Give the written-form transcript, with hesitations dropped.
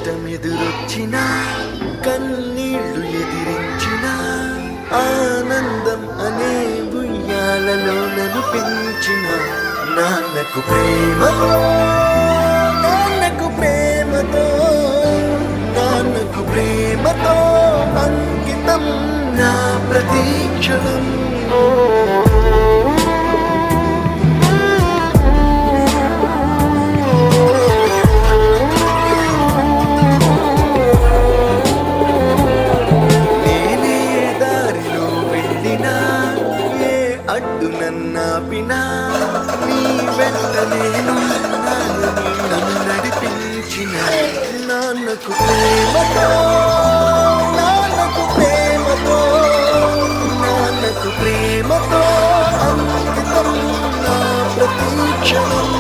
కష్టమెదురొచ్చిన కన్నీళ్లు ఎదిరించిన ఆనందం అనే ఉయ్యాలలో నన్ను పెంచిన నాన్నకు ప్రేమతో నాన్నకు ప్రేమతో నాన్నకు ప్రేమతో అంకితం నా ప్రతీక్షణం. అడ్డు నన్నాపినా నీ వెంట నేను నన్ను నడిపించిన నాన్నకు ప్రేమతో నాన్నకు ప్రేమతో నాన్నకు ప్రేమతో అంకితం నా ప్రతీక్షణం.